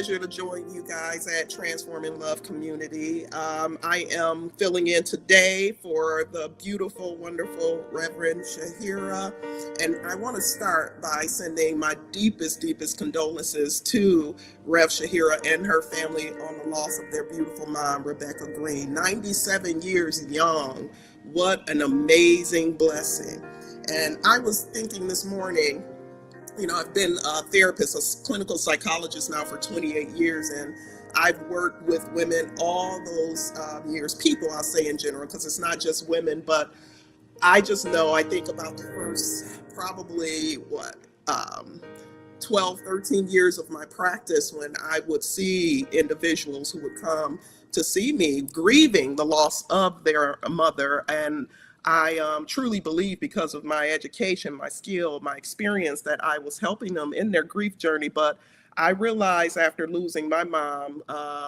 pleasure to join you guys at Transforming Love Community. I am filling in today for the beautiful, wonderful Reverend Shahira. And I want to start by sending my deepest condolences to Rev Shahira and her family on the loss of their beautiful mom, Rebecca Green. 97 years young. What an amazing blessing. And I was thinking this morning, you know, I've been a therapist, a clinical psychologist now for 28 years, and I've worked with women all those years, people I'll say in general, because it's not just women, but I just know, I think about the first probably, 12, 13 years of my practice when I would see individuals who would come to see me grieving the loss of their mother. And I truly believe, because of my education, my skill, my experience, that I was helping them in their grief journey. But I realized after losing my mom,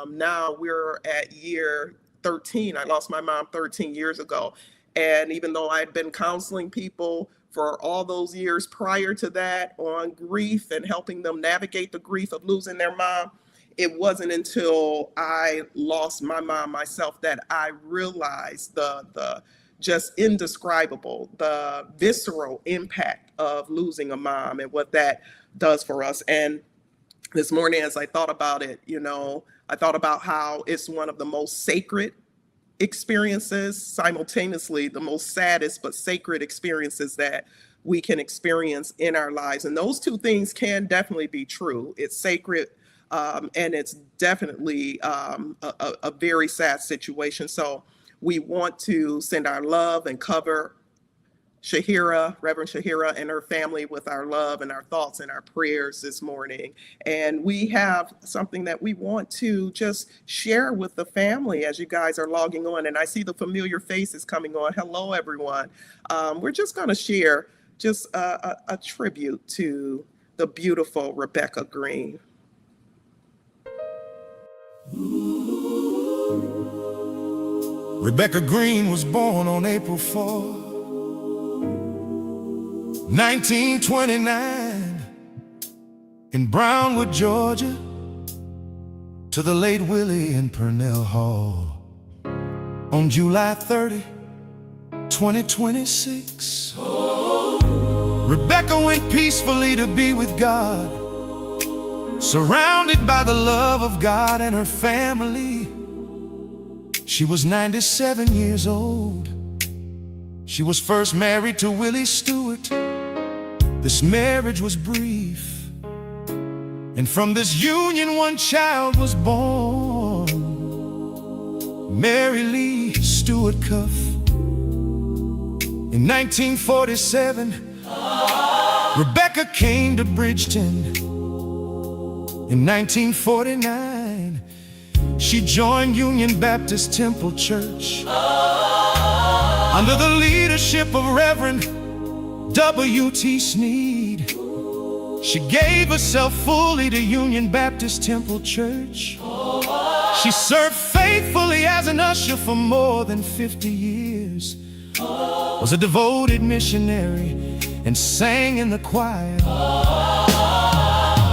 now we're at year 13. I lost my mom 13 years ago. And even though I had been counseling people for all those years prior to that on grief and helping them navigate the grief of losing their mom, it wasn't until I lost my mom myself that I realized the just indescribable, the visceral impact of losing a mom and what that does for us. And this morning, as I thought about it, you know, I thought about how it's one of the most sacred experiences, simultaneously the most saddest but sacred experiences that we can experience in our lives. And those two things can definitely be true. It's sacred, and it's definitely a very sad situation. So we want to send our love and cover Shahira, Reverend Shahira, and her family with our love and our thoughts and our prayers this morning. And we have something that we want to just share with the family as you guys are logging on. And I see the familiar faces coming on. Hello, everyone. We're just going to share just a tribute to the beautiful Rebecca Green. Rebecca Green was born on April 4, 1929, in Brownwood, Georgia, to the late Willie in Purnell Hall. On July 30, 2026, Rebecca went peacefully to be with God, surrounded by the love of God and her family. She was 97 years old. She was first married to Willie Stewart. This marriage was brief, and from this union one child was born, Mary Lee Stewart Cuff. In 1947, Rebecca came to Bridgeton. In 1949, she joined Union Baptist Temple Church under the leadership of Reverend W.T. Sneed. She gave herself fully to Union Baptist Temple Church. She served faithfully as an usher for more than 50 years, was a devoted missionary, and sang in the choir.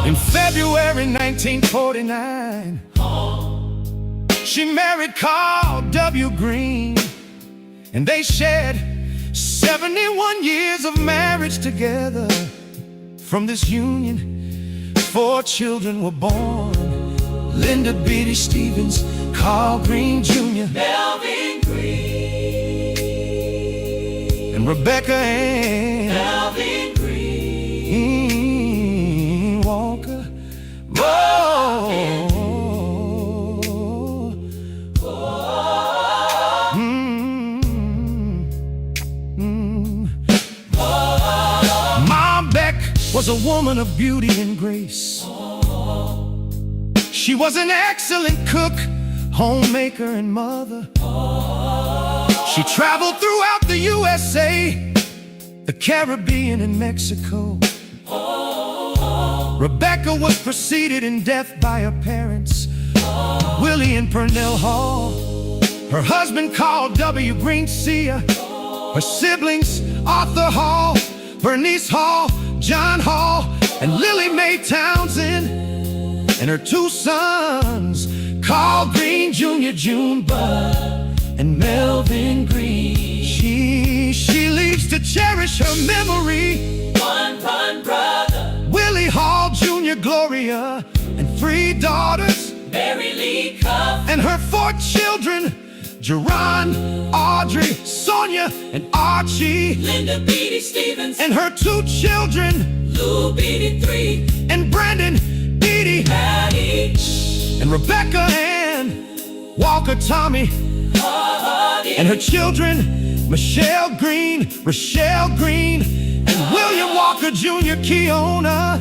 In February 1949, she married Carl W. Green, and they shared 71 years of marriage together. From this union, 4 children were born: Linda Beatty Stevens, Carl Green Jr., Melvin Green, and Rebecca Ann Melvin Green Walker. Oh. Was a woman of beauty and grace. She was an excellent cook, homemaker, and mother. She traveled throughout the USA, the Caribbean, and Mexico. Rebecca was preceded in death by her parents, Willie and Purnell Hall, her husband Carl W. Green Sr., her siblings Arthur Hall, Bernice Hall, John Hall, and Lily Mae Townsend. and her two sons, Carl Green Jr., June Bud, and Melvin Green. She leaves to cherish her memory. One brother, Willie Hall Jr., Gloria, and 3 daughters, Mary Lee Cuff, and her 4 children, Jerron, Audrey, Sonia, and Archie, Linda Beatty Stevens, and her 2 children, Lou Beatty 3, and Brandon, Beatty, Patty, and Rebecca Ann, Walker Tommy, Hardy, and her children, Michelle Green, Rochelle Green, and William Walker Jr., Keona.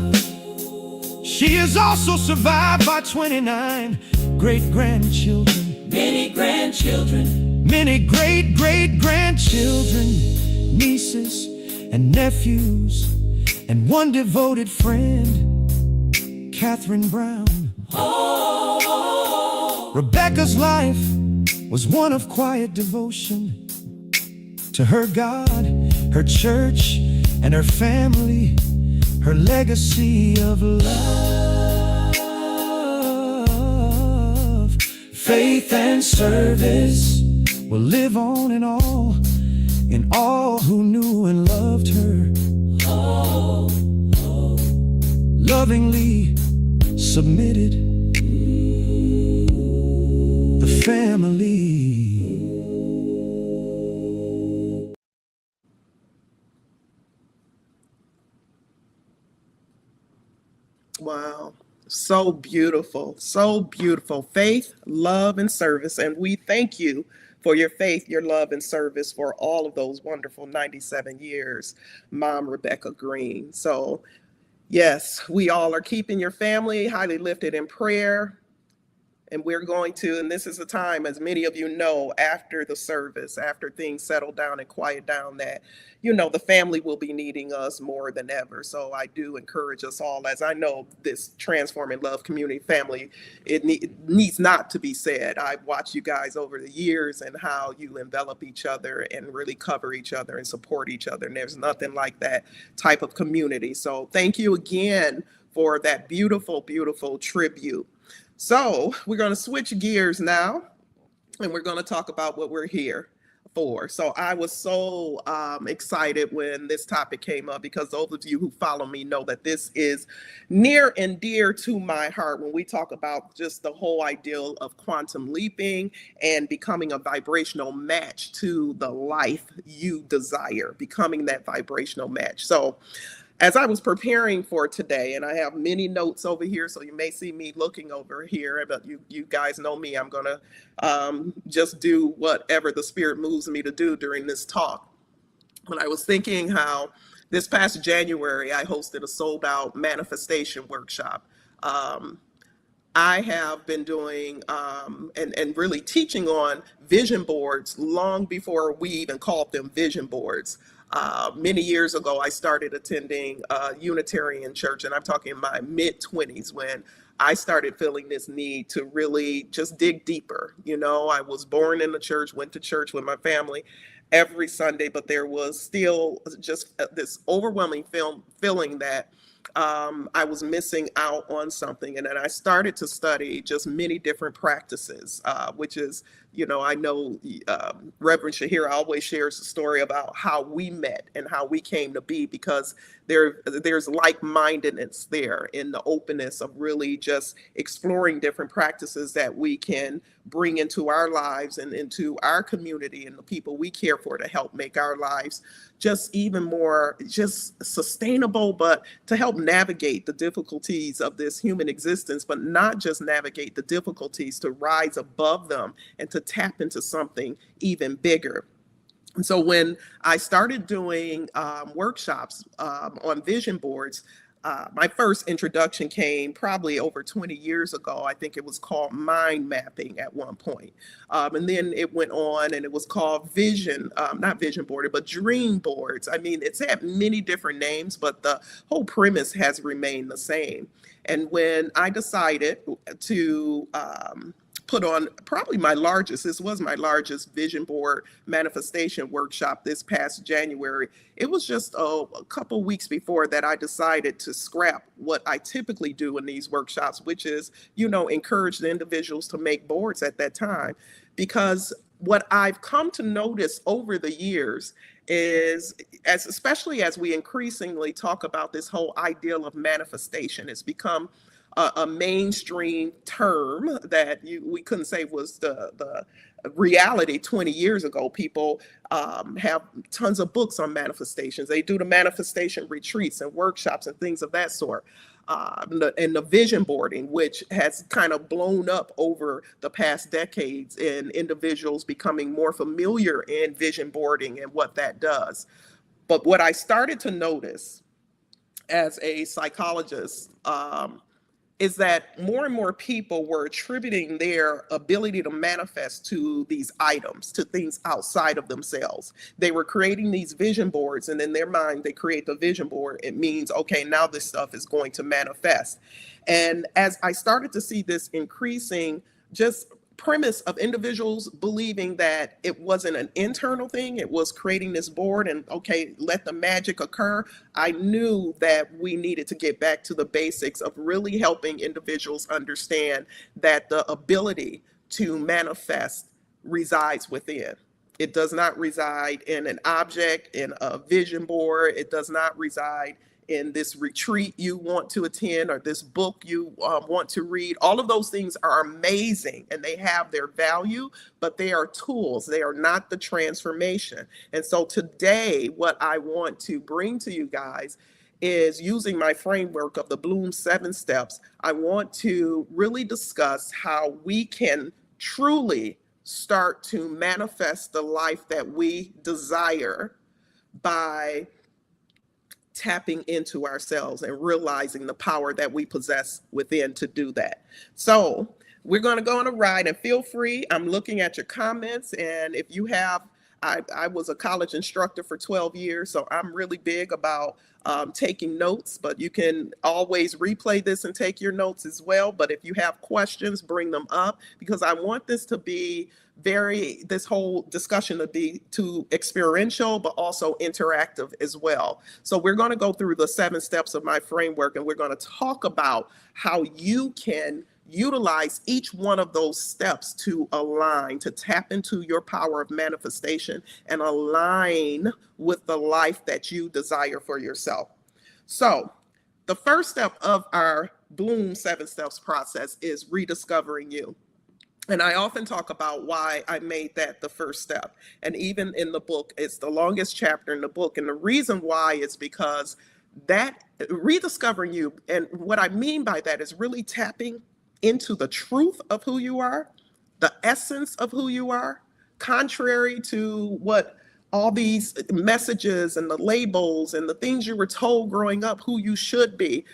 She is also survived by 29 great-grandchildren, many grandchildren, many great-great-grandchildren, nieces and nephews, and 1 devoted friend, Catherine Brown. oh, Rebecca's life was one of quiet devotion to her God, her church, and her family. Her legacy of love, faith, and service will live on in all who knew and loved her. Lovingly submitted, the family. Wow. So beautiful. So beautiful. Faith, love, and service. And we thank you for your faith, your love, and service for all of those wonderful 97 years, Mom Rebecca Green. So, yes, we all are keeping your family highly lifted in prayer. And we're going to, and this is the time, as many of you know, after the service, after things settle down and quiet down, that, the family will be needing us more than ever. So I do encourage us all, as I know this Transforming Love Community family, it needs not to be said. I've watched you guys over the years and how you envelop each other and really cover each other and support each other. And there's nothing like that type of community. So thank you again for that beautiful, beautiful tribute. So we're going to switch gears now, and we're going to talk about what we're here for. So I was so excited when this topic came up, because those of you who follow me know that this is near and dear to my heart when we talk about just the whole ideal of quantum leaping and becoming a vibrational match to the life you desire, becoming that vibrational match. So as I was preparing for today, and I have many notes over here, so you may see me looking over here, but you guys know me, I'm gonna just do whatever the Spirit moves me to do during this talk. When I was thinking how this past January, I hosted a sold out manifestation workshop. I have been doing and really teaching on vision boards long before we even called them vision boards. Many years ago, I started attending Unitarian church, and I'm talking in my mid-20s when I started feeling this need to really just dig deeper. I was born in the church, went to church with my family every Sunday, but there was still just this overwhelming feeling that I was missing out on something. And then I started to study just many different practices, which is, I know Reverend Shahira always shares the story about how we met and how we came to be, because there's like-mindedness there in the openness of really just exploring different practices that we can bring into our lives and into our community and the people we care for, to help make our lives just even more just sustainable, but to help navigate the difficulties of this human existence, but not just navigate the difficulties, to rise above them and to tap into something even bigger. And so when I started doing workshops on vision boards, my first introduction came probably over 20 years ago. I think it was called mind mapping at one point. And then it went on and it was called not vision board, but dream boards. I mean, it's had many different names, but the whole premise has remained the same. And when I decided to put on probably my largest, this was my largest vision board manifestation workshop this past January. It was just a couple weeks before that I decided to scrap what I typically do in these workshops, which is, encourage the individuals to make boards at that time. Because what I've come to notice over the years is, especially as we increasingly talk about this whole ideal of manifestation, it's become a mainstream term that we couldn't say was the reality 20 years ago. People have tons of books on manifestations. They do the manifestation retreats and workshops and things of that sort. And the vision boarding, which has kind of blown up over the past decades in individuals becoming more familiar in vision boarding and what that does. But what I started to notice as a psychologist is that more and more people were attributing their ability to manifest to these items, to things outside of themselves. They were creating these vision boards, and in their mind, they create the vision board. It means, okay, now this stuff is going to manifest. And as I started to see this increasing just premise of individuals believing that it wasn't an internal thing, it was creating this board and, okay, let the magic occur, I knew that we needed to get back to the basics of really helping individuals understand that the ability to manifest resides within. It does not reside in an object, in a vision board. It does not reside in this retreat you want to attend or this book you want to read. All of those things are amazing and they have their value, but they are tools. They are not the transformation. And so today, what I want to bring to you guys is, using my framework of the Bloom 7 steps, I want to really discuss how we can truly start to manifest the life that we desire by tapping into ourselves and realizing the power that we possess within to do that. So we're going to go on a ride, and feel free. I'm looking at your comments, and if you have, I was a college instructor for 12 years, so I'm really big about taking notes, but you can always replay this and take your notes as well. But if you have questions, bring them up, because I want this to be this whole discussion to be experiential, but also interactive as well. So we're going to go through the 7 steps of my framework, and we're going to talk about how you can utilize each one of those steps to align, to tap into your power of manifestation and align with the life that you desire for yourself. So the first step of our Bloom 7 steps process is rediscovering you. And I often talk about why I made that the first step. And even in the book, it's the longest chapter in the book. And the reason why is because that rediscovering you, and what I mean by that is really tapping into the truth of who you are, the essence of who you are, contrary to what all these messages and the labels and the things you were told growing up who you should be.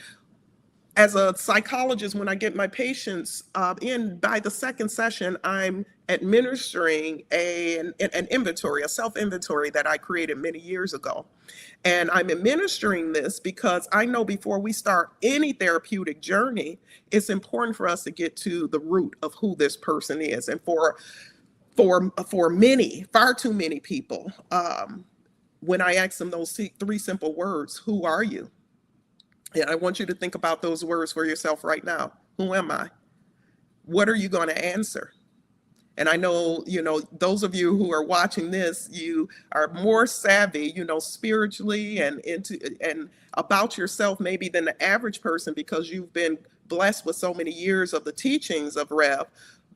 As a psychologist, when I get my patients in, by the second session, I'm administering an inventory, a self-inventory that I created many years ago. And I'm administering this because I know before we start any therapeutic journey, it's important for us to get to the root of who this person is. And for many, far too many people, when I ask them those 3 simple words, who are you? And I want you to think about those words for yourself right now. Who am I? What are you going to answer? And I know, those of you who are watching this, you are more savvy, spiritually and about yourself maybe than the average person, because you've been blessed with so many years of the teachings of Rev.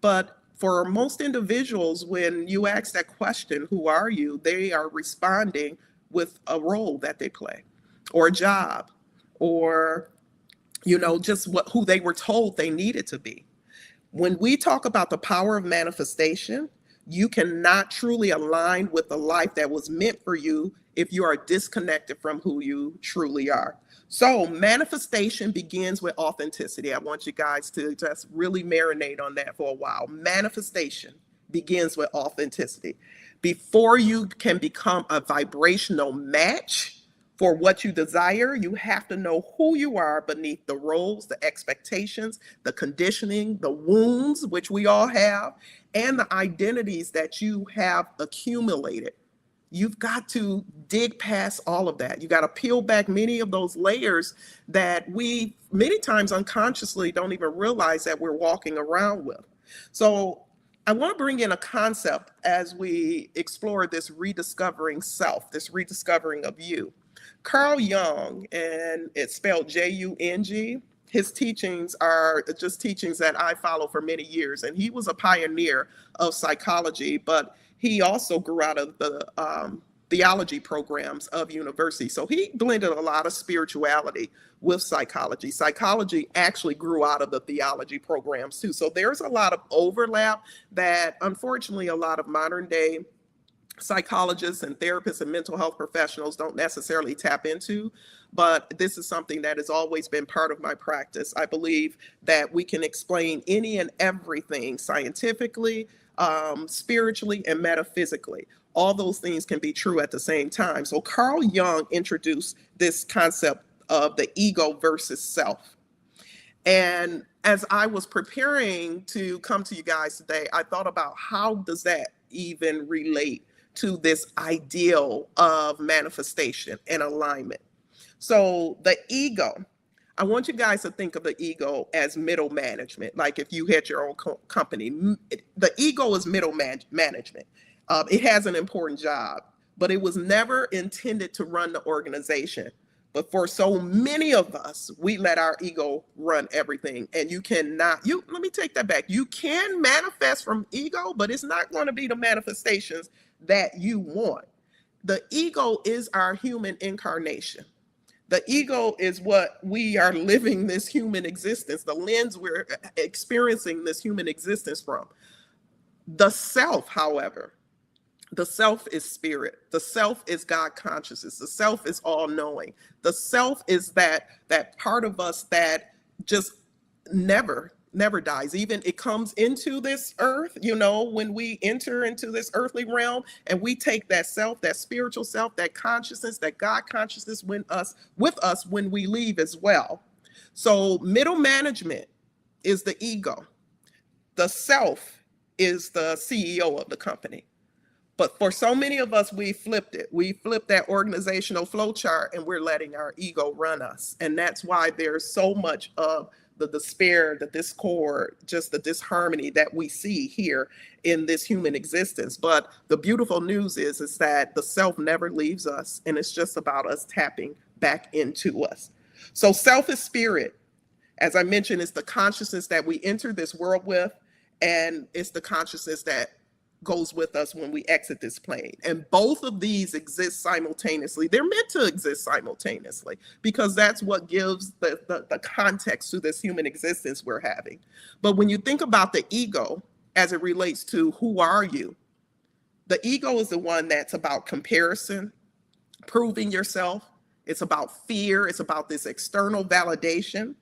But for most individuals, when you ask that question, who are you? They are responding with a role that they play, or a job, or, just who they were told they needed to be. When we talk about the power of manifestation, you cannot truly align with the life that was meant for you if you are disconnected from who you truly are. So manifestation begins with authenticity. I want you guys to just really marinate on that for a while. Manifestation begins with authenticity. Before you can become a vibrational match For what you desire, you have to know who you are beneath the roles, the expectations, the conditioning, the wounds, which we all have, and the identities that you have accumulated. You've got to dig past all of that. You got to peel back many of those layers that we many times unconsciously don't even realize that we're walking around with. So I want to bring in a concept as we explore this rediscovering self, this rediscovering of you. Carl Jung, and it's spelled Jung, his teachings are just teachings that I follow for many years. And he was a pioneer of psychology, but he also grew out of the theology programs of university. So he blended a lot of spirituality with psychology. Psychology actually grew out of the theology programs too. So there's a lot of overlap that unfortunately a lot of modern day psychologists and therapists and mental health professionals don't necessarily tap into, but this is something that has always been part of my practice. I believe that we can explain any and everything scientifically, spiritually, and metaphysically. All those things can be true at the same time. So Carl Jung introduced this concept of the ego versus self. And as I was preparing to come to you guys today, I thought about how does that even relate to this ideal of manifestation and alignment. So the ego, I want you guys to think of the ego as middle management. Like if you had your own company, the ego is middle management. It has an important job, but it was never intended to run the organization. But for so many of us, we let our ego run everything. And you cannot, let me take that back. You can manifest from ego, but it's not going to be the manifestations that you want. The ego is our human incarnation. The ego is what we are living this human existence, the lens we're experiencing this human existence from. The self, however, the self is spirit. The self is God consciousness. The self is all knowing. The self is that part of us that just never dies. Even it comes into this earth, when we enter into this earthly realm and we take that self, that spiritual self, that consciousness, that God consciousness with us when we leave as well. So middle management is the ego. The self is the CEO of the company. But for so many of us, we flipped it. We flipped that organizational flow chart and we're letting our ego run us. And that's why there's so much of the despair, the discord, just the disharmony that we see here in this human existence. But the beautiful news is that the self never leaves us, and it's just about us tapping back into us. So self is spirit. As I mentioned, it's the consciousness that we enter this world with, and it's the consciousness that goes with us when we exit this plane. And both of these exist simultaneously. They're meant to exist simultaneously because that's what gives the context to this human existence we're having. But when you think about the ego as it relates to who are you, the ego is the one that's about comparison, proving yourself. It's about fear. It's about this external validation.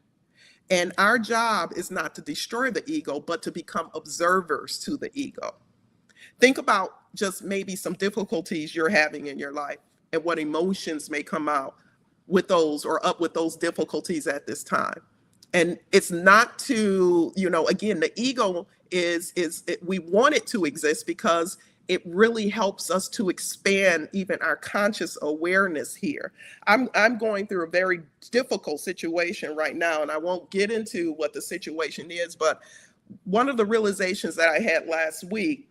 And our job is not to destroy the ego, but to become observers to the ego. Think about just maybe some difficulties you're having in your life and what emotions may come out with those or up with those difficulties at this time. And it's not to, again, the ego we want it to exist because it really helps us to expand even our conscious awareness here. I'm going through a very difficult situation right now, and I won't get into what the situation is, but one of the realizations that I had last week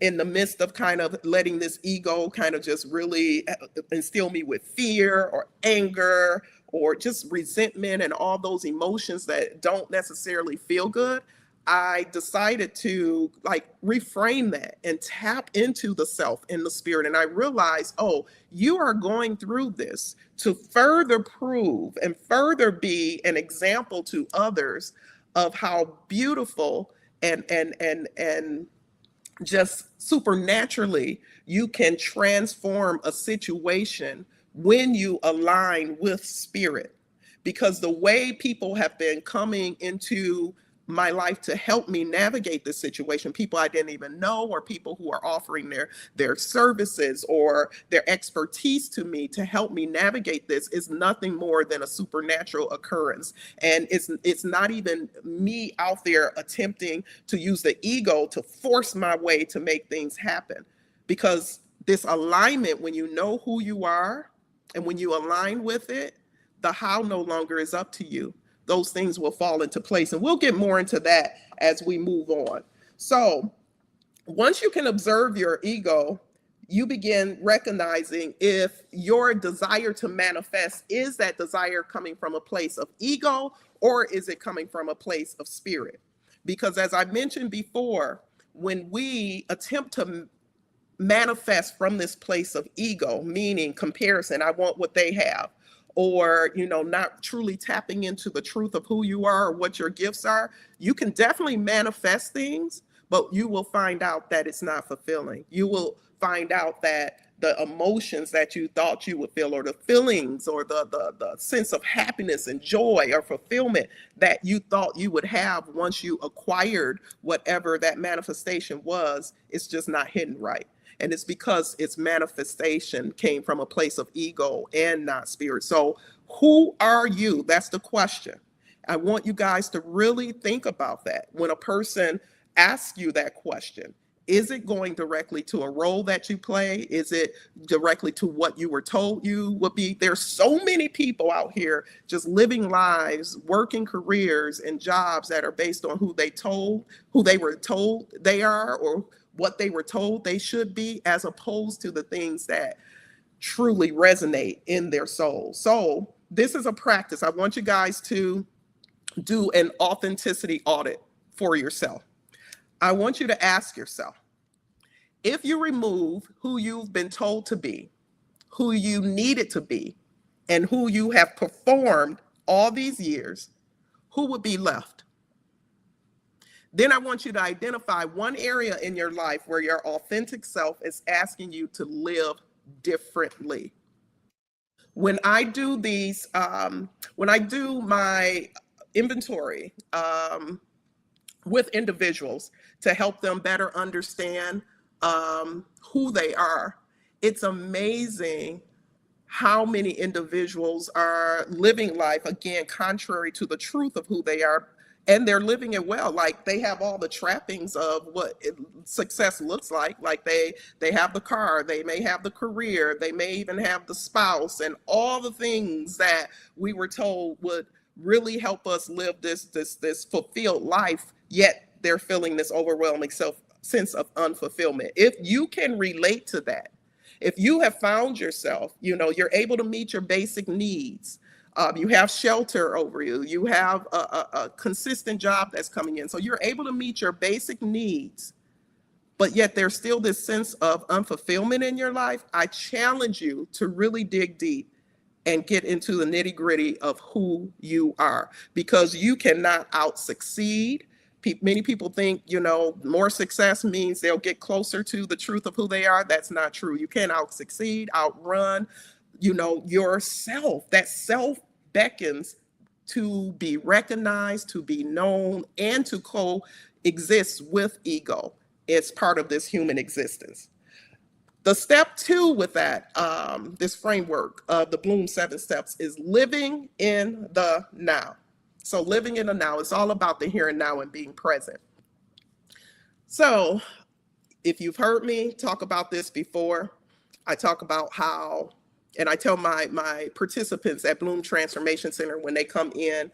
in the midst of kind of letting this ego kind of just really instill me with fear or anger or just resentment and all those emotions that don't necessarily feel good, I decided to reframe that and tap into the self and the spirit. And I realized, you are going through this to further prove and further be an example to others of how beautiful and just supernaturally you can transform a situation when you align with spirit. Because the way people have been coming into my life to help me navigate this situation, people I didn't even know, or people who are offering their services or their expertise to me to help me navigate this, is nothing more than a supernatural occurrence. And it's not even me out there attempting to use the ego to force my way to make things happen. Because this alignment, when you know who you are and when you align with it, the how no longer is up to you. Those things will fall into place. And we'll get more into that as we move on. So once you can observe your ego, you begin recognizing if your desire to manifest, is that desire coming from a place of ego, or is it coming from a place of spirit? Because as I mentioned before, when we attempt to manifest from this place of ego, meaning comparison, I want what they have, or not truly tapping into the truth of who you are or what your gifts are, you can definitely manifest things, but you will find out that it's not fulfilling. You will find out that the emotions that you thought you would feel, or the feelings, or the sense of happiness and joy or fulfillment that you thought you would have once you acquired whatever that manifestation was, it's just not hitting right. And it's because its manifestation came from a place of ego and not spirit. So who are you? That's the question. I want you guys to really think about that. When a person asks you that question, is it going directly to a role that you play? Is it directly to what you were told you would be? There's so many people out here just living lives, working careers and jobs that are based on who they were told they are, or what they were told they should be, as opposed to the things that truly resonate in their soul. So this is a practice. I want you guys to do an authenticity audit for yourself. I want you to ask yourself, if you remove who you've been told to be, who you needed to be, and who you have performed all these years, who would be left? Then I want you to identify one area in your life where your authentic self is asking you to live differently. When I do my inventory with individuals to help them better understand who they are, it's amazing how many individuals are living life, again, contrary to the truth of who they are. And they're living it well. Like, they have all the trappings of what success looks like. Like they have the car, they may have the career, they may even have the spouse, and all the things that we were told would really help us live this fulfilled life. Yet they're feeling this overwhelming sense of unfulfillment. If you can relate to that, if you have found yourself, you're able to meet your basic needs. You have shelter over you. You have a consistent job that's coming in. So you're able to meet your basic needs, but yet there's still this sense of unfulfillment in your life. I challenge you to really dig deep and get into the nitty-gritty of who you are, because you cannot out-succeed. Many people think, more success means they'll get closer to the truth of who they are. That's not true. You can't out-succeed, outrun, yourself. That self beckons to be recognized, to be known, and to coexist with ego. It's part of this human existence. The step 2 with that, this framework of the Bloom 7 steps, is living in the now. So living in the now, it's all about the here and now and being present. So if you've heard me talk about this before, I talk about how, and I tell my participants at Bloom Transformation Center when they come in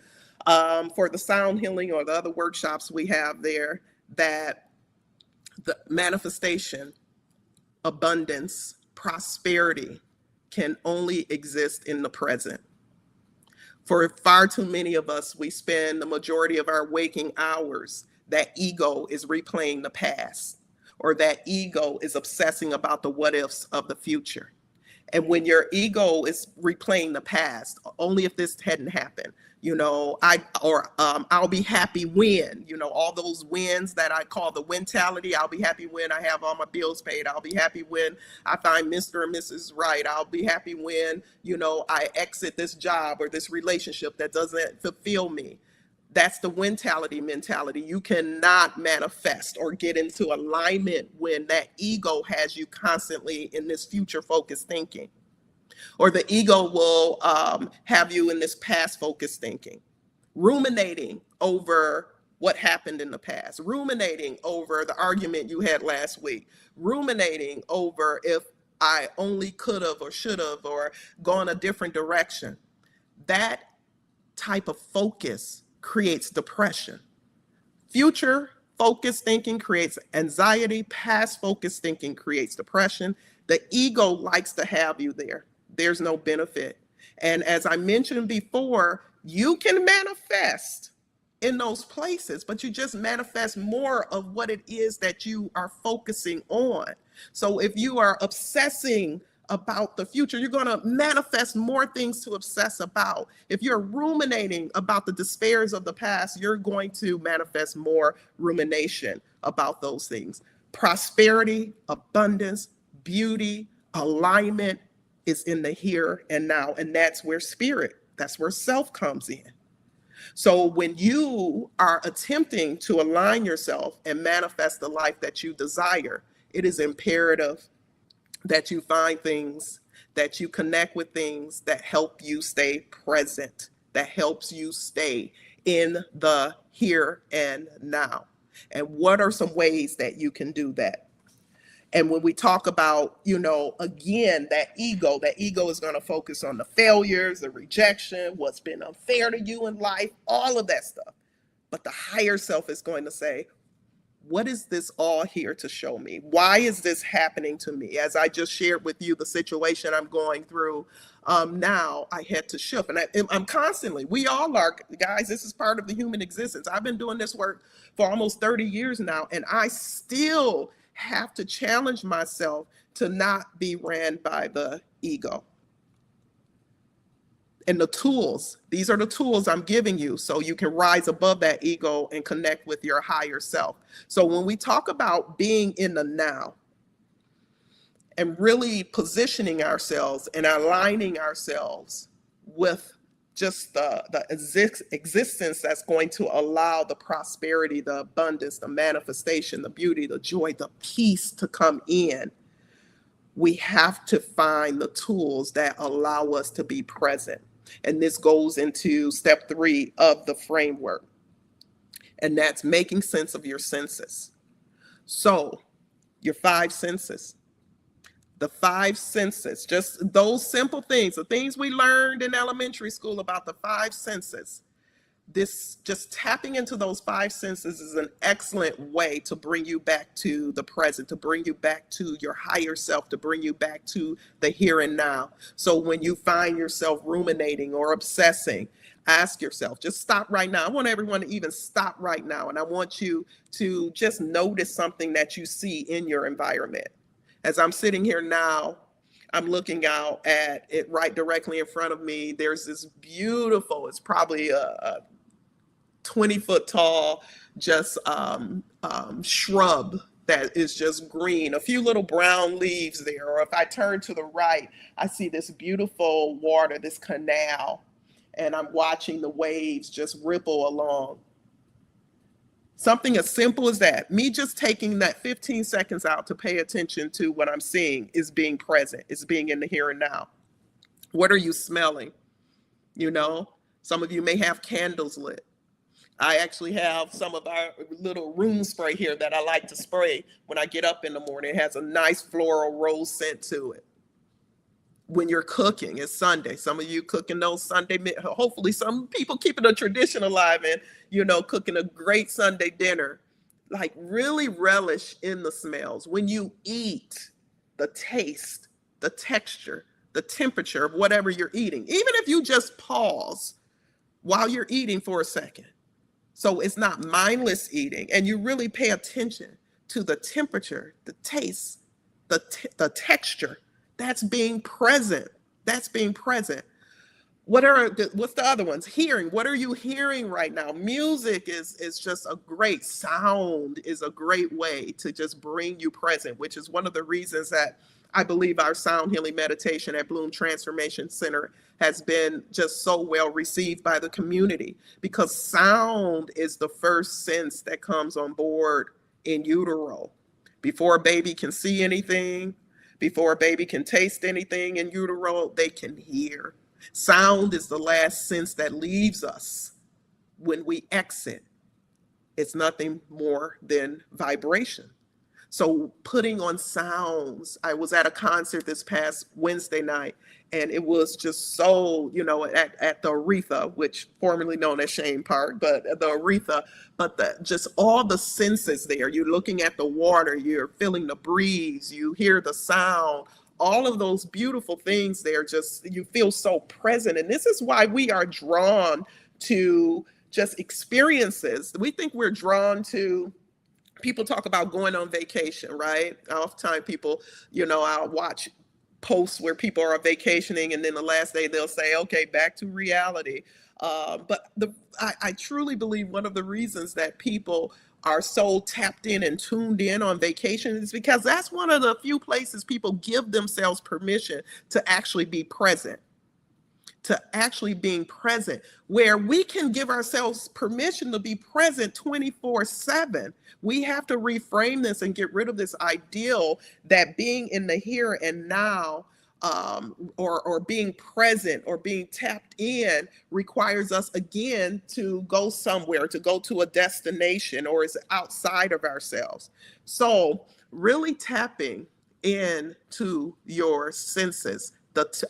for the sound healing or the other workshops we have there, that the manifestation, abundance, prosperity can only exist in the present. For far too many of us, we spend the majority of our waking hours, that ego is replaying the past, or that ego is obsessing about the what ifs of the future. And when your ego is replaying the past, only if this hadn't happened, I'll be happy when, all those wins that I call the wintality. I'll be happy when I have all my bills paid. I'll be happy when I find Mr. and Mrs. Right. I'll be happy when, I exit this job or this relationship that doesn't fulfill me. That's the mentality. You cannot manifest or get into alignment when that ego has you constantly in this future focused thinking, or the ego will have you in this past focused thinking, ruminating over what happened in the past, ruminating over the argument you had last week, ruminating over if I only could have or should have or gone a different direction. That type of focus creates depression. Future focused thinking creates anxiety. Past focused thinking creates depression. The ego likes to have you there. There's no benefit. And as I mentioned before, you can manifest in those places, but you just manifest more of what it is that you are focusing on. So if you are obsessing about the future, you're going to manifest more things to obsess about. If you're ruminating about the despairs of the past, you're going to manifest more rumination about those things. Prosperity, abundance, beauty, alignment is in the here and now, and that's where spirit, that's where self comes in. So when you are attempting to align yourself and manifest the life that you desire, it is imperative that you find things, that you connect with things that help you stay present, that helps you stay in the here and now. And what are some ways that you can do that? And when we talk about, again, that ego is going to focus on the failures, the rejection, what's been unfair to you in life, all of that stuff. But the higher self is going to say, what is this all here to show me? Why is this happening to me? As I just shared with you, the situation I'm going through now, I had to shift. And I'm constantly, we all are, guys, this is part of the human existence. I've been doing this work for almost 30 years now, and I still have to challenge myself to not be ran by the ego. And the tools, these are the tools I'm giving you so you can rise above that ego and connect with your higher self. So when we talk about being in the now and really positioning ourselves and aligning ourselves with just the existence that's going to allow the prosperity, the abundance, the manifestation, the beauty, the joy, the peace to come in, we have to find the tools that allow us to be present. And this goes into step 3 of the framework. And that's making sense of your senses. So your 5 senses. The 5 senses, just those simple things, the things we learned in elementary school about the 5 senses. This just tapping into those 5 senses is an excellent way to bring you back to the present, to bring you back to your higher self, to bring you back to the here and now. So when you find yourself ruminating or obsessing, ask yourself, just stop right now. I want everyone to even stop right now. And I want you to just notice something that you see in your environment. As I'm sitting here now, I'm looking out at it right directly in front of me. There's this beautiful, it's probably a 20-foot tall, just shrub that is just green, a few little brown leaves there. Or if I turn to the right, I see this beautiful water, this canal, and I'm watching the waves just ripple along. Something as simple as that, me just taking that 15 seconds out to pay attention to what I'm seeing is being present, is being in the here and now. What are you smelling? Some of you may have candles lit. I actually have some of our little room spray here that I like to spray when I get up in the morning. It has a nice floral rose scent to it. When you're cooking, it's Sunday. Some of you cooking those Sunday, hopefully some people keeping a tradition alive and, cooking a great Sunday dinner. Like really relish in the smells. When you eat, the taste, the texture, the temperature of whatever you're eating, even if you just pause while you're eating for a second. So it's not mindless eating, and you really pay attention to the temperature, the taste, the texture. That's being present. That's being present. what's the other ones? Hearing. What are you hearing right now? Music is just a great sound, is a great way to just bring you present, which is one of the reasons that I believe our sound healing meditation at Bloom Transformation Center has been just so well received by the community, because sound is the first sense that comes on board in utero. Before a baby can see anything, before a baby can taste anything in utero, they can hear. Sound is the last sense that leaves us when we exit. It's nothing more than vibration. So putting on sounds, I was at a concert this past Wednesday night, and it was just so, at the Aretha, which formerly known as Shane Park, but the Aretha, but just all the senses there. You're looking at the water, you're feeling the breeze, you hear the sound, all of those beautiful things there, just, you feel so present. And this is why we are drawn to just experiences. We think we're drawn to, people talk about going on vacation, right? Oftentimes people, I'll watch posts where people are vacationing, and then the last day they'll say, okay, back to reality. But I truly believe one of the reasons that people are so tapped in and tuned in on vacation is because that's one of the few places people give themselves permission to actually be present. To actually being present, where we can give ourselves permission to be present 24/7. We have to reframe this and get rid of this ideal that being in the here and now, or being present or being tapped in, requires us again to go somewhere, to go to a destination, or is outside of ourselves. So really tapping into your senses.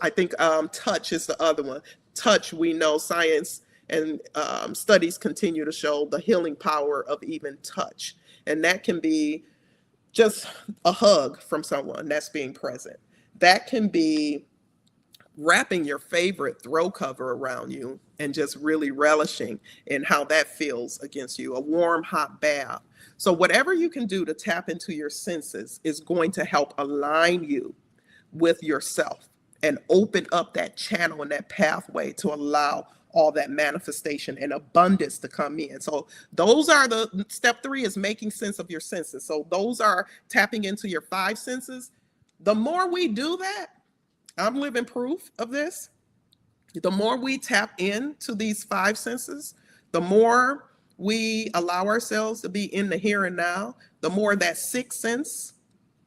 I think touch is the other one. Touch, we know science and studies continue to show the healing power of even touch. And that can be just a hug from someone that's being present. That can be wrapping your favorite throw cover around you and just really relishing in how that feels against you. A warm, hot bath. So whatever you can do to tap into your senses is going to help align you with yourself and open up that channel and that pathway to allow all that manifestation and abundance to come in. So those are the step 3 is making sense of your senses. So those are tapping into your 5 senses. The more we do that, I'm living proof of this. The more we tap into these 5 senses, the more we allow ourselves to be in the here and now, the more that sixth sense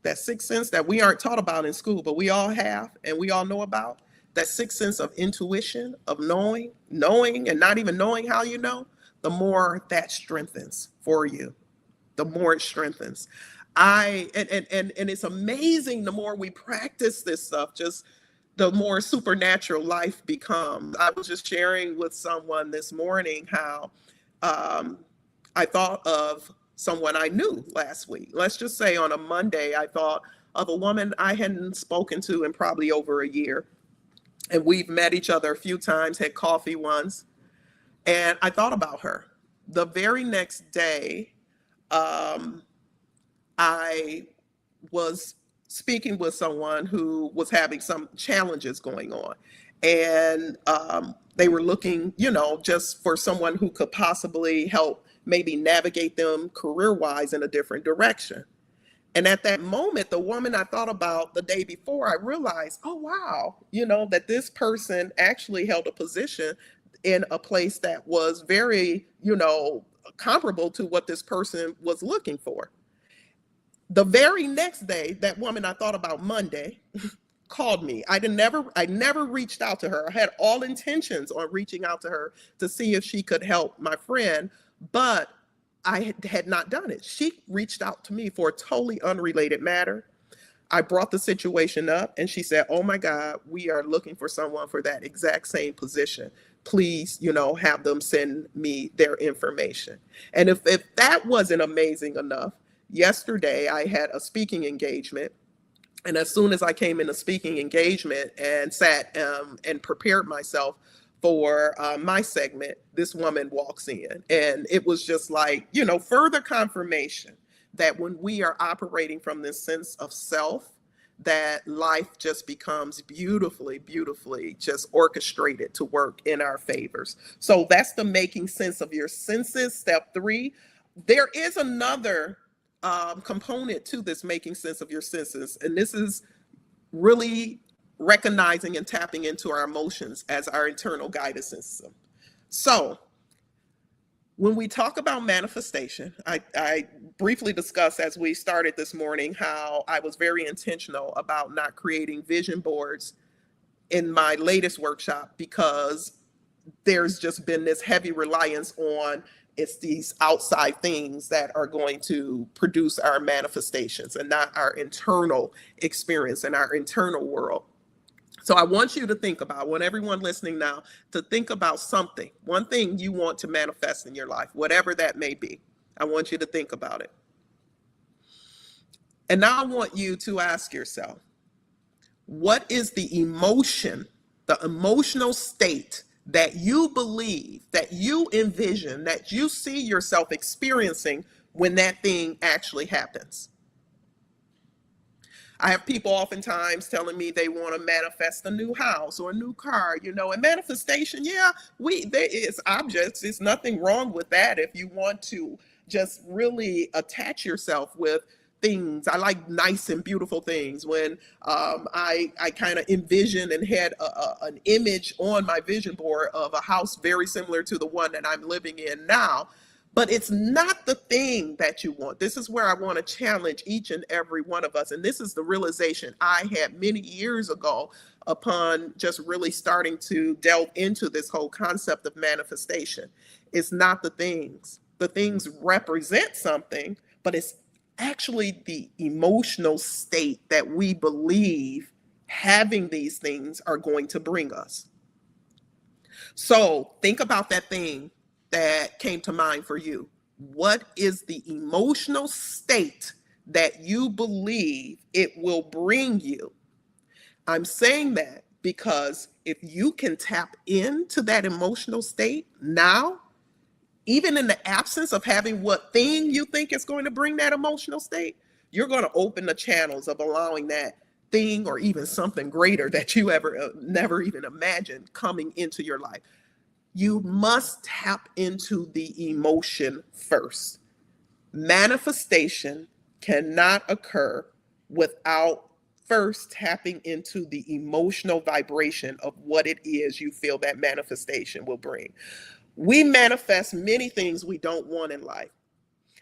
that we aren't taught about in school, but we all have and we all know about, that sixth sense of intuition, of knowing and not even knowing how you know, the more that strengthens for you, the more it strengthens. And it's amazing, the more we practice this stuff, just the more supernatural life becomes. I was just sharing with someone this morning how I thought of someone I knew last week. Let's just say on a Monday, I thought of a woman I hadn't spoken to in probably over a year. And we've met each other a few times, had coffee once. And I thought about her. The very next day, I was speaking with someone who was having some challenges going on. And they were looking, just for someone who could possibly help maybe navigate them career-wise in a different direction. And at that moment, the woman I thought about the day before, I realized, oh, wow, that this person actually held a position in a place that was very, comparable to what this person was looking for. The very next day, that woman I thought about Monday called me. I never reached out to her. I had all intentions on reaching out to her to see if she could help my friend, but I had not done it. She reached out to me for a totally unrelated matter. I brought the situation up and she said, oh my God, we are looking for someone for that exact same position. Please, have them send me their information. And if that wasn't amazing enough, yesterday I had a speaking engagement. And as soon as I came in a speaking engagement and sat and prepared myself for my segment, this woman walks in. And it was just like, further confirmation that when we are operating from this sense of self, that life just becomes beautifully, beautifully just orchestrated to work in our favors. So that's the making sense of your senses, step 3. There is another component to this making sense of your senses, and this is really recognizing and tapping into our emotions as our internal guidance system. So when we talk about manifestation, I briefly discussed as we started this morning how I was very intentional about not creating vision boards in my latest workshop because there's just been this heavy reliance on it's these outside things that are going to produce our manifestations and not our internal experience and our internal world. So I want you to think about, want everyone listening now to think about something, one thing you want to manifest in your life, whatever that may be. I want you to think about it. And now I want you to ask yourself, what is the emotion, the emotional state that you believe, that you envision, that you see yourself experiencing when that thing actually happens? I have people oftentimes telling me they want to manifest a new house or a new car, and manifestation, there is objects. There's nothing wrong with that if you want to just really attach yourself with things. I like nice and beautiful things. When I kind of envision and had an image on my vision board of a house very similar to the one that I'm living in now, but it's not the thing that you want. This is where I want to challenge each and every one of us. And this is the realization I had many years ago upon just really starting to delve into this whole concept of manifestation. It's not the things. The things represent something, but it's actually the emotional state that we believe having these things are going to bring us. So think about that thing that came to mind for you. What is the emotional state that you believe it will bring you? I'm saying that because if you can tap into that emotional state now, even in the absence of having what thing you think is going to bring that emotional state, you're going to open the channels of allowing that thing or even something greater that you never even imagined coming into your life. You must tap into the emotion first. Manifestation cannot occur without first tapping into the emotional vibration of what it is you feel that manifestation will bring. We manifest many things we don't want in life.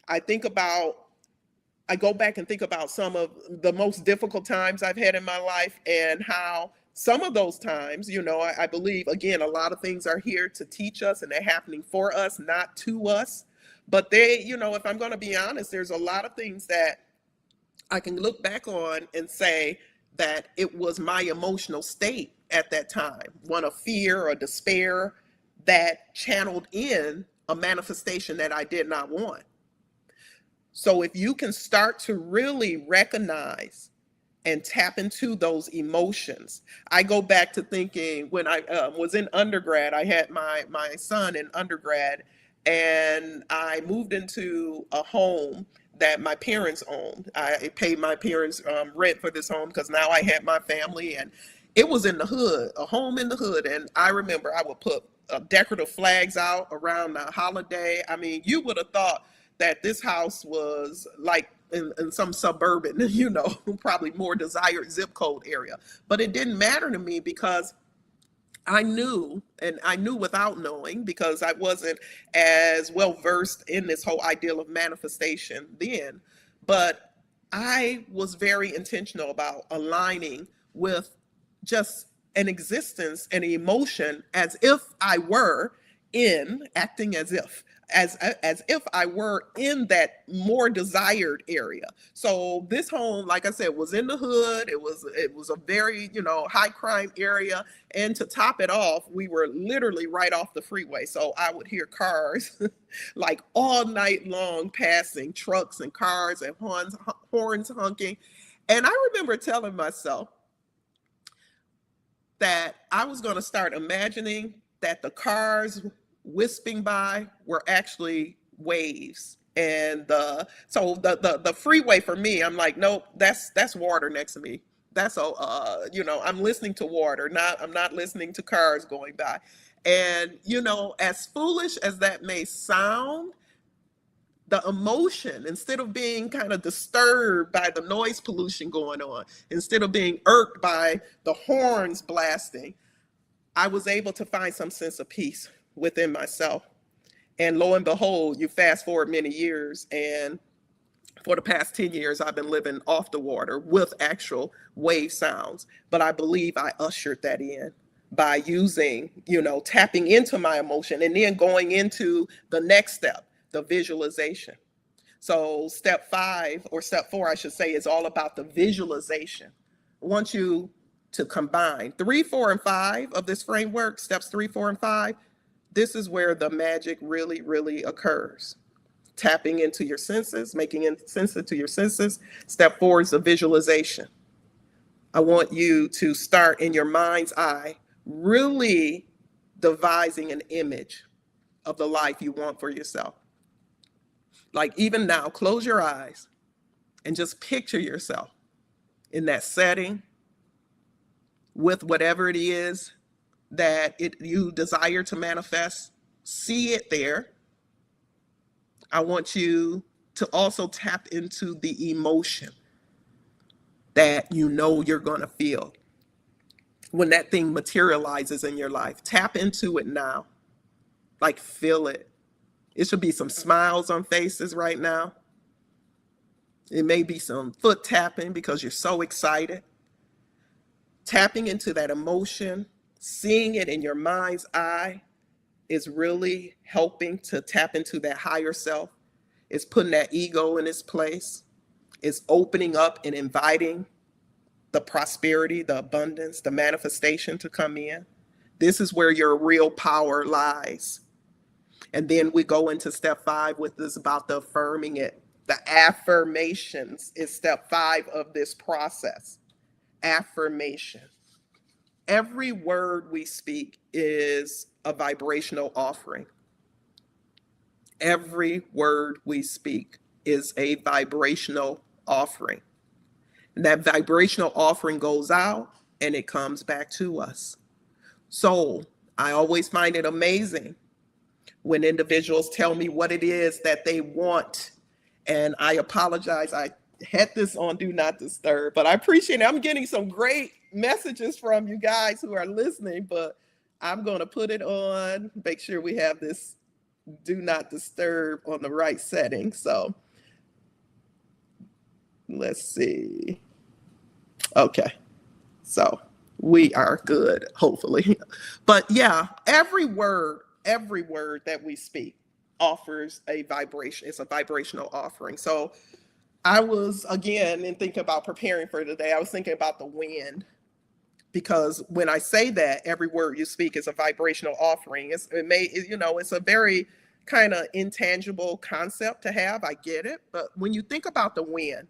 I go back and think about some of the most difficult times I've had in my life and how some of those times, I believe, again, a lot of things are here to teach us and they're happening for us, not to us. But if I'm going to be honest, there's a lot of things that I can look back on and say that it was my emotional state at that time, one of fear or despair, that channeled in a manifestation that I did not want. So if you can start to really recognize and tap into those emotions. I go back to thinking when I was in undergrad, I had my son in undergrad, and I moved into a home that my parents owned. I paid my parents rent for this home because now I had my family, and it was in the hood, a home in the hood. And I remember I would put decorative flags out around the holiday. I mean, you would have thought that this house was like in some suburban, probably more desired zip code area. But it didn't matter to me because I knew, and I knew without knowing, because I wasn't as well versed in this whole ideal of manifestation then. But I was very intentional about aligning with just an existence and an emotion as if I were acting as if I were in that more desired area. So this home, like I said, was in the hood. It was a very, high crime area. And to top it off, we were literally right off the freeway. So I would hear cars like all night long passing, trucks and cars and horns honking. And I remember telling myself that I was going to start imagining that the cars wisping by were actually waves. And so the freeway for me, I'm like, nope, that's water next to me. that's a, I'm listening to water, I'm not listening to cars going by. And, as foolish as that may sound, the emotion, instead of being kind of disturbed by the noise pollution going on, instead of being irked by the horns blasting, I was able to find some sense of peace within myself. And lo and behold, you fast forward many years, and for the past 10 years, I've been living off the water with actual wave sounds. But I believe I ushered that in by using, tapping into my emotion and then going into the next step, the visualization. So step 5, or step 4, I should say, is all about the visualization. I want you to combine 3, 4, and 5 of this framework, steps 3, 4, and 5. This is where the magic really, really occurs. Tapping into your senses, making it sensitive to your senses. Step 4 is the visualization. I want you to start in your mind's eye, really devising an image of the life you want for yourself. Like even now, close your eyes and just picture yourself in that setting with whatever it is that you desire to manifest. See it there. I want you to also tap into the emotion that you're going to feel when that thing materializes in your life. Tap into it now. Like, feel it. It should be some smiles on faces right now. It may be some foot tapping because you're so excited. Tapping into that emotion, seeing it in your mind's eye, is really helping to tap into that higher self. It's putting that ego in its place. It's opening up and inviting the prosperity, the abundance, the manifestation to come in. This is where your real power lies. And then we go into step 5, which is about the affirming it. The affirmations is step 5 of this process. Affirmation. Every word we speak is a vibrational offering. Every word we speak is a vibrational offering. And that vibrational offering goes out and it comes back to us. So I always find it amazing when individuals tell me what it is that they want. And I apologize, I had this on Do Not Disturb, but I appreciate it. I'm getting some great messages from you guys who are listening, but I'm going to put it on, make sure we have this Do Not Disturb on the right setting. So let's see. Okay. So we are good, hopefully. But yeah, every word that we speak offers a vibration. It's a vibrational offering. So I was, again, in thinking about preparing for today, I was thinking about the wind. Because when I say that every word you speak is a vibrational offering, it's a very kind of intangible concept to have. I get it. But when you think about the wind,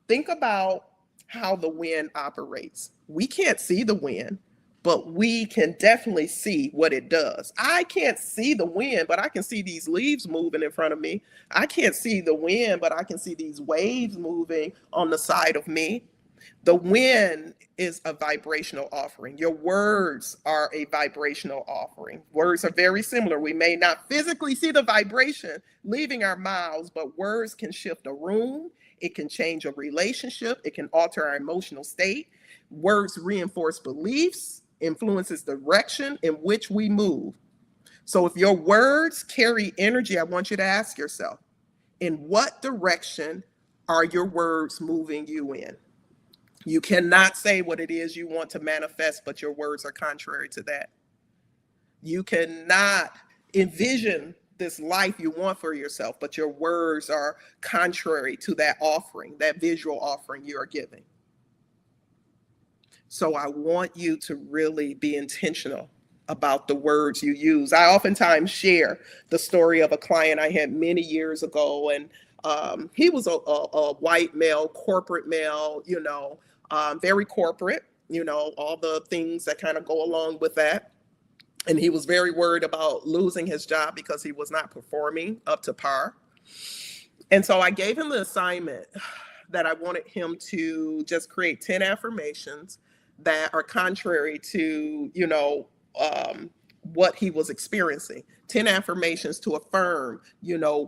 think about how the wind operates. We can't see the wind, but we can definitely see what it does. I can't see the wind, but I can see these leaves moving in front of me. I can't see the wind, but I can see these waves moving on the side of me. The wind is a vibrational offering. Your words are a vibrational offering. Words are very similar. We may not physically see the vibration leaving our mouths, but words can shift a room. It can change a relationship. It can alter our emotional state. Words reinforce beliefs, influences the direction in which we move. So if your words carry energy, I want you to ask yourself, in what direction are your words moving you in? You cannot say what it is you want to manifest, but your words are contrary to that. You cannot envision this life you want for yourself, but your words are contrary to that offering, that visual offering you are giving. So I want you to really be intentional about the words you use. I oftentimes share the story of a client I had many years ago, and he was a white male, corporate male, very corporate, all the things that kind of go along with that. And he was very worried about losing his job because he was not performing up to par. And so I gave him the assignment that I wanted him to just create 10 affirmations that are contrary to, what he was experiencing. 10 affirmations to affirm,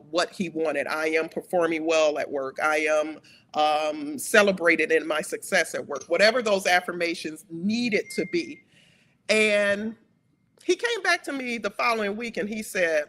what he wanted. I am performing well at work. I am celebrated in my success at work, whatever those affirmations needed to be. And he came back to me the following week and he said,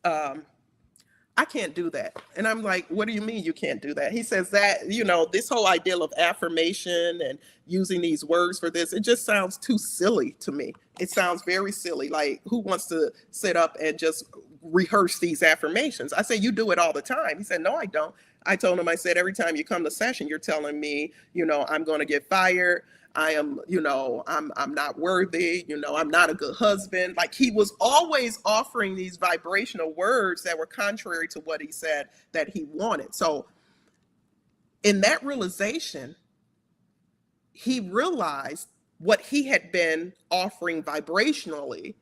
I can't do that. And I'm like, what do you mean you can't do that? He says that, this whole ideal of affirmation and using these words for this, it just sounds too silly to me. It sounds very silly. Like, who wants to sit up and just rehearse these affirmations? I say, you do it all the time. He said, no, I don't. I told him, I said, every time you come to session, you're telling me, I'm going to get fired. I am, I'm not worthy, I'm not a good husband. Like, he was always offering these vibrational words that were contrary to what he said that he wanted. So in that realization, he realized what he had been offering vibrationally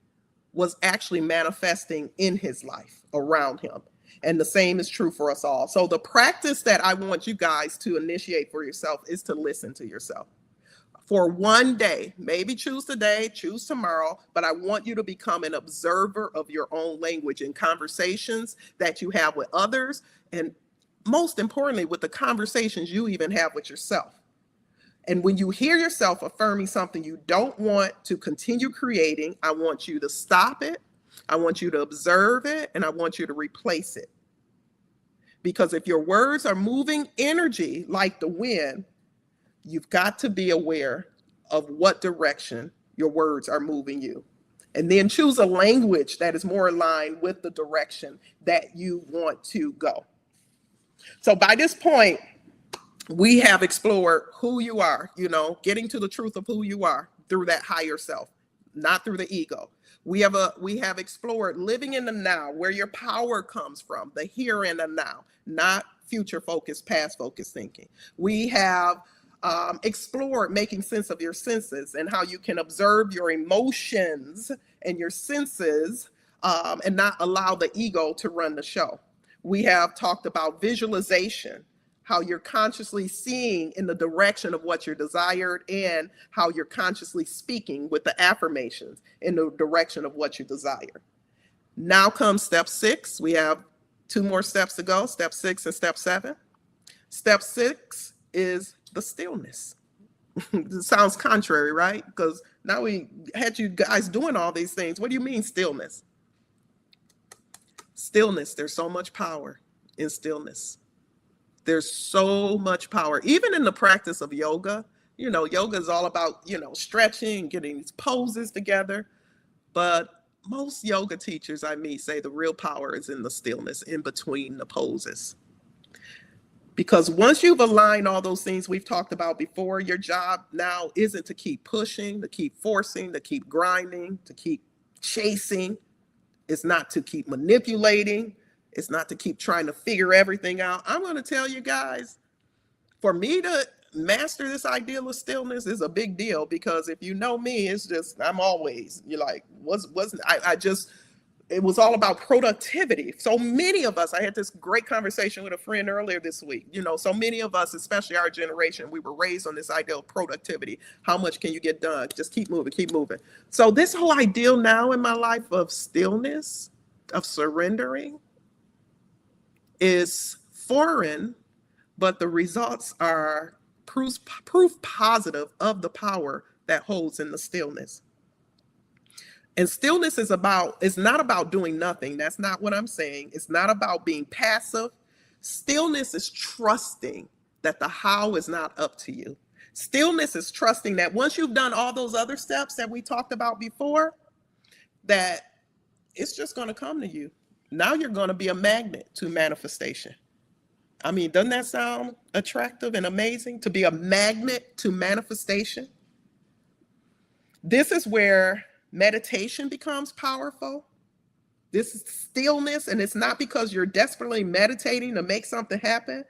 was actually manifesting in his life around him. And the same is true for us all. So the practice that I want you guys to initiate for yourself is to listen to yourself. For one day, maybe choose today, choose tomorrow, but I want you to become an observer of your own language in conversations that you have with others, and most importantly, with the conversations you even have with yourself. And when you hear yourself affirming something you don't want to continue creating, I want you to stop it, I want you to observe it, and I want you to replace it. Because if your words are moving energy like the wind, you've got to be aware of what direction your words are moving you. And then choose a language that is more aligned with the direction that you want to go. So by this point, we have explored who you are, getting to the truth of who you are through that higher self, not through the ego. We have explored living in the now, where your power comes from, the here and the now, not future focused, past focused thinking. We have explored making sense of your senses and how you can observe your emotions and your senses and not allow the ego to run the show. We have talked about visualization, how you're consciously seeing in the direction of what you're desired, and how you're consciously speaking with the affirmations in the direction of what you desire. Now comes step 6. We have 2 more steps to go, step 6 and step 7. Step 6 is the stillness. It sounds contrary, right? Because now we had you guys doing all these things. What do you mean stillness? Stillness, there's so much power in stillness. There's so much power. Even in the practice of yoga, yoga is all about, stretching, getting these poses together. But most yoga teachers I meet say the real power is in the stillness in between the poses. Because once you've aligned all those things we've talked about before, your job now isn't to keep pushing, to keep forcing, to keep grinding, to keep chasing. It's not to keep manipulating. It's not to keep trying to figure everything out. I'm going to tell you guys, for me to master this ideal of stillness is a big deal, because if you know me, it's just, I'm always, you're like, it was all about productivity. So many of us, I had this great conversation with a friend earlier this week. So many of us, especially our generation, we were raised on this ideal of productivity. How much can you get done? Just keep moving, keep moving. So this whole ideal now in my life of stillness, of surrendering, is foreign, but the results are proof positive of the power that holds in the stillness. And stillness is not about doing nothing. That's not what I'm saying. It's not about being passive. Stillness is trusting that the how is not up to you. Stillness is trusting that once you've done all those other steps that we talked about before, that it's just going to come to you. Now you're going to be a magnet to manifestation. I mean, doesn't that sound attractive and amazing, to be a magnet to manifestation? This is where meditation becomes powerful. This is stillness, and it's not because you're desperately meditating to make something happen,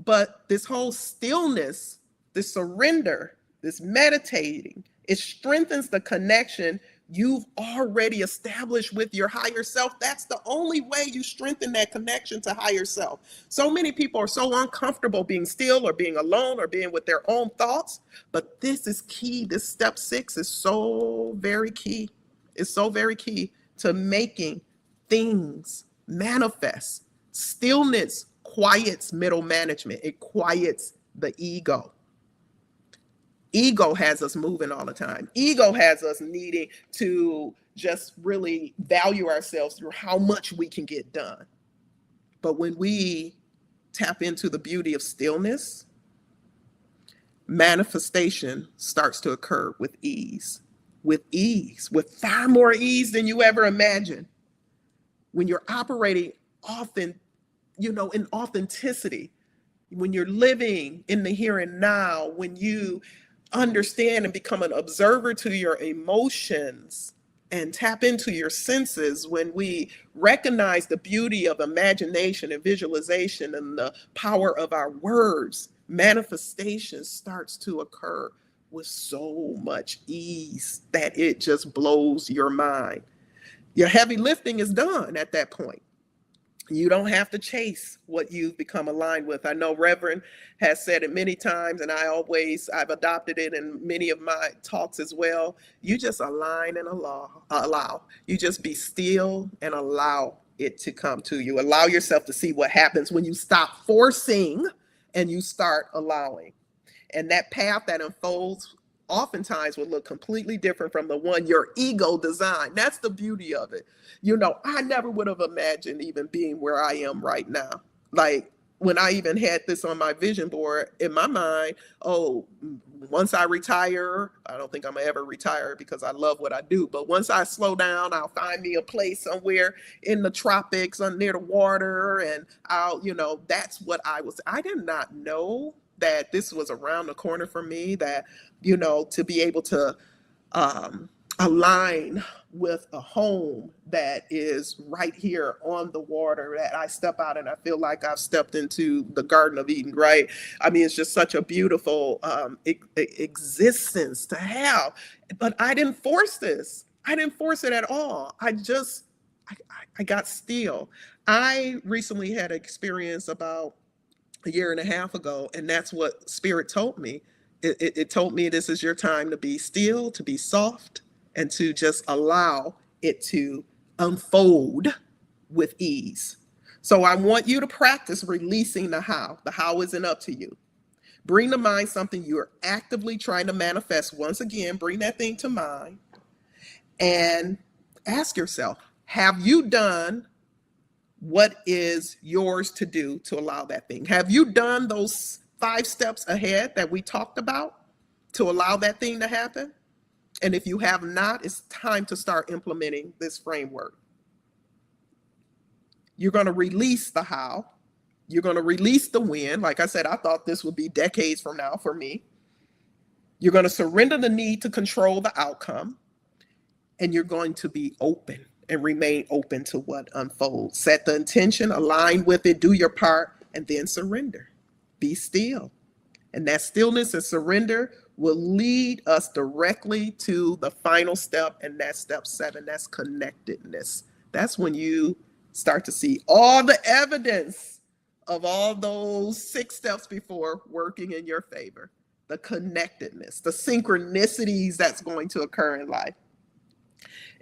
but this whole stillness, this surrender, this meditating, it strengthens the connection you've already established with your higher self. That's the only way you strengthen that connection to higher self. So many people are so uncomfortable being still or being alone or being with their own thoughts. But this is key. This step 6 is so very key. It's so very key to making things manifest. Stillness quiets middle management. It quiets the ego. Ego has us moving all the time. Ego has us needing to just really value ourselves through how much we can get done. But when we tap into the beauty of stillness, manifestation starts to occur with ease, with far more ease than you ever imagined. When you're operating often, in authenticity, when you're living in the here and now, when you understand and become an observer to your emotions and tap into your senses, when we recognize the beauty of imagination and visualization and the power of our words, manifestation starts to occur with so much ease that it just blows your mind. Your heavy lifting is done at that point. You don't have to chase what you've become aligned with. I know Reverend has said it many times, and I've adopted it in many of my talks as well. You just align and allow. You just be still and allow it to come to you. Allow yourself to see what happens when you stop forcing and you start allowing. And that path that unfolds oftentimes will look completely different from the one your ego designed. That's the beauty of it. I never would have imagined even being where I am right now. Like when I even had this on my vision board in my mind, once I retire, I don't think I'm gonna ever retire because I love what I do. But once I slow down, I'll find me a place somewhere in the tropics near the water. And that's what I did not know that this was around the corner for me, that, to be able to align with a home that is right here on the water, that I step out and I feel like I've stepped into the Garden of Eden, right? I mean, it's just such a beautiful existence to have. But I didn't force this. I didn't force it at all. I got still. I recently had an experience about a year and a half ago, and that's what Spirit told me. It told me this is your time to be still, to be soft, and to just allow it to unfold with ease. So I want you to practice releasing the how. The how isn't up to you. Bring to mind something you're actively trying to manifest. Once again, bring that thing to mind and ask yourself, have you done what is yours to do to allow that thing? Have you done those 5 steps ahead that we talked about to allow that thing to happen? And if you have not, it's time to start implementing this framework. You're going to release the how. You're going to release the when. Like I said, I thought this would be decades from now for me. You're going to surrender the need to control the outcome. And you're going to be open and remain open to what unfolds. Set the intention, align with it, do your part, and then surrender. Be still. And that stillness and surrender will lead us directly to the final step, and that's step 7. That's connectedness. That's when you start to see all the evidence of all those 6 steps before working in your favor. The connectedness, the synchronicities that's going to occur in life.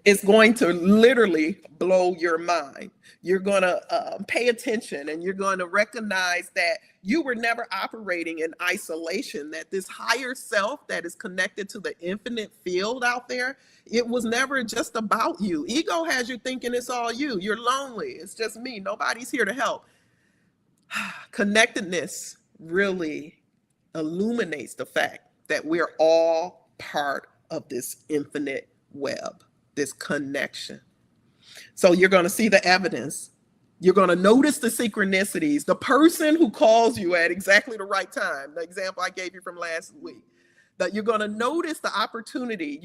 It's going to literally blow your mind. You're going to pay attention, and you're going to recognize that you were never operating in isolation, that this higher self that is connected to the infinite field out there, it was never just about you. Ego has you thinking it's all you. You're lonely. It's just me. Nobody's here to help. Connectedness really illuminates the fact that we're all part of this infinite web, this connection. So you're going to see the evidence. You're going to notice the synchronicities, the person who calls you at exactly the right time, the example I gave you from last week, that you're going to notice the opportunities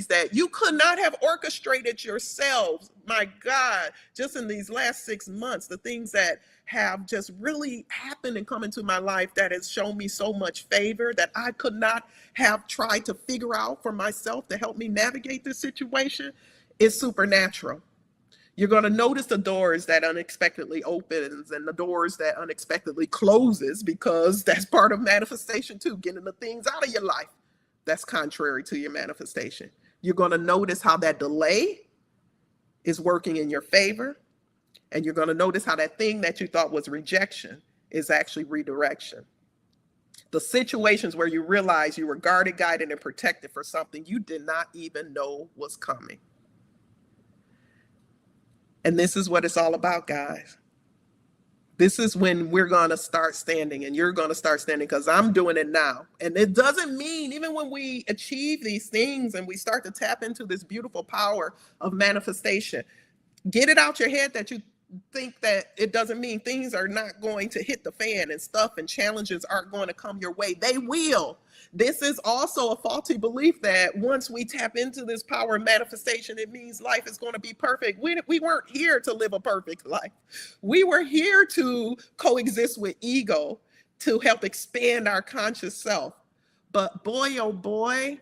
that you could not have orchestrated yourselves. My God, just in these last 6 months, the things that have just really happened and come into my life that has shown me so much favor that I could not have tried to figure out for myself to help me navigate this situation is supernatural. You're going to notice the doors that unexpectedly opens and the doors that unexpectedly closes, because that's part of manifestation too, getting the things out of your life that's contrary to your manifestation. You're going to notice how that delay is working in your favor. And you're going to notice how that thing that you thought was rejection is actually redirection. The situations where you realize you were guarded, guided, and protected for something you did not even know was coming. And this is what it's all about, guys. This is when we're going to start standing, and you're going to start standing, because I'm doing it now. And it doesn't mean, even when we achieve these things and we start to tap into this beautiful power of manifestation, get it out your head that you think that it doesn't mean things are not going to hit the fan and stuff and challenges aren't going to come your way. They will. This is also a faulty belief that once we tap into this power of manifestation, it means life is going to be perfect. We weren't here to live a perfect life. We were here to coexist with ego to help expand our conscious self. But boy, oh boy,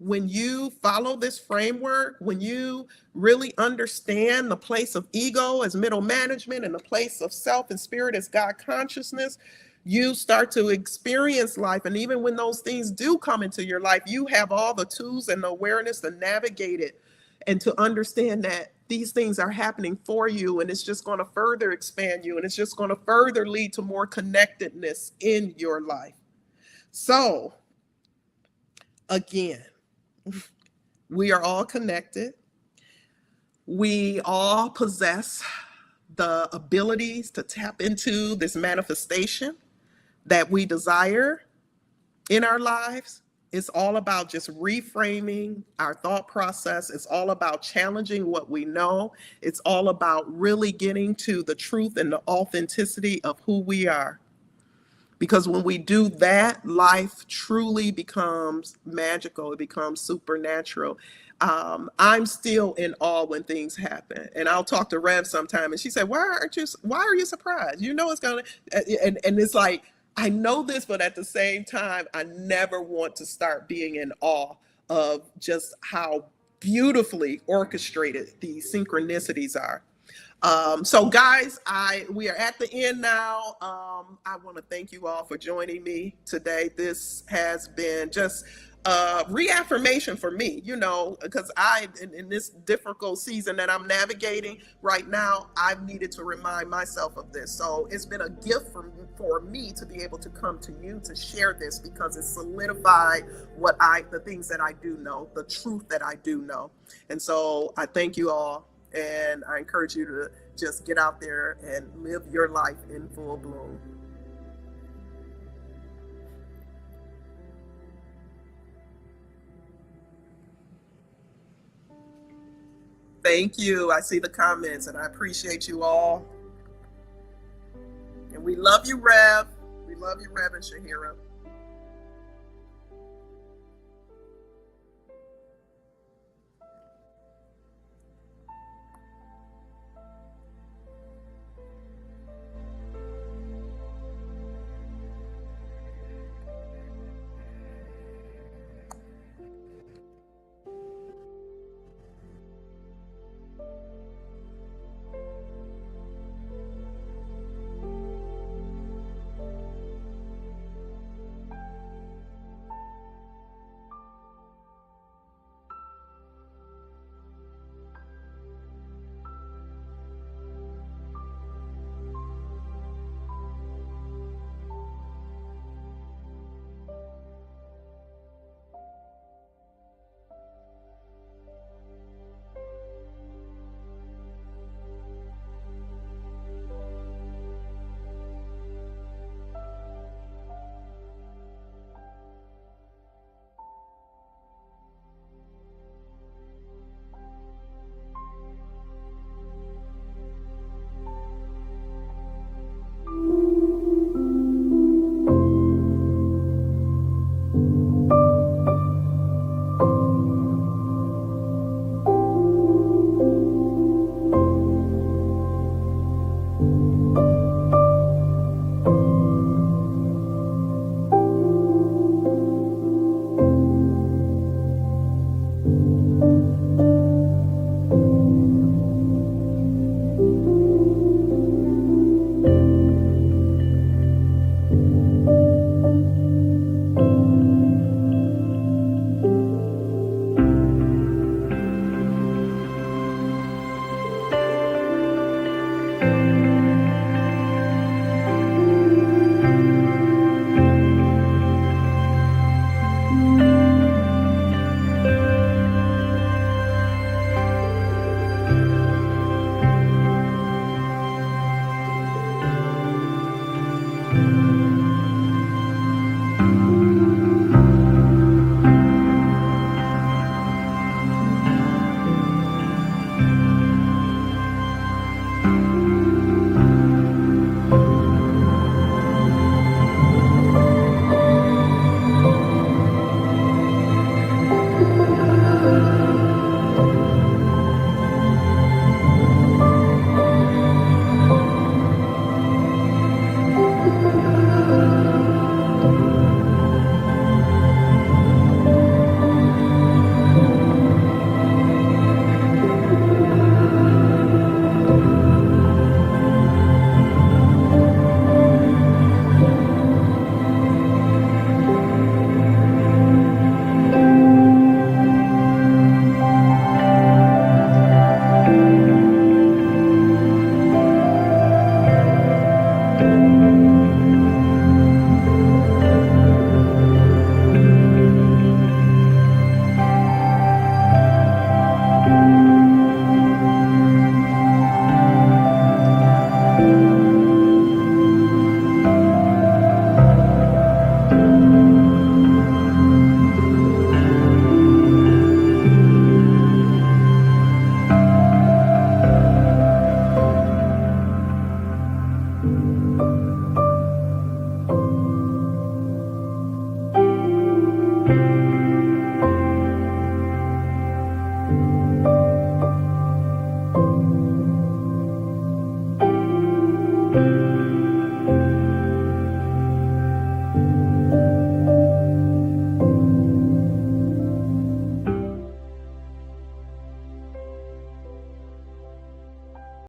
when you follow this framework, when you really understand the place of ego as middle management and the place of self and spirit as God consciousness, you start to experience life. And even when those things do come into your life, you have all the tools and the awareness to navigate it and to understand that these things are happening for you, and it's just going to further expand you, and it's just going to further lead to more connectedness in your life. So, again, we are all connected. We all possess the abilities to tap into this manifestation that we desire in our lives. It's all about just reframing our thought process. It's all about challenging what we know. It's all about really getting to the truth and the authenticity of who we are. Because when we do that, life truly becomes magical. It becomes supernatural. I'm still in awe when things happen. And I'll talk to Rev sometime, and she said, why are you surprised? You know it's gonna, and it's like, I know this, but at the same time, I never want to start being in awe of just how beautifully orchestrated these synchronicities are. So guys, we are at the end now. I want to thank you all for joining me today. This has been just reaffirmation for me, because in this difficult season that I'm navigating right now, I've needed to remind myself of this. So it's been a gift for me to be able to come to you to share this, because it solidified the things that I do know, the truth that I do know. And so I thank you all. And I encourage you to just get out there and live your life in full bloom. Thank you. I see the comments, and I appreciate you all. And we love you, Rev. We love you, Rev and Shahira.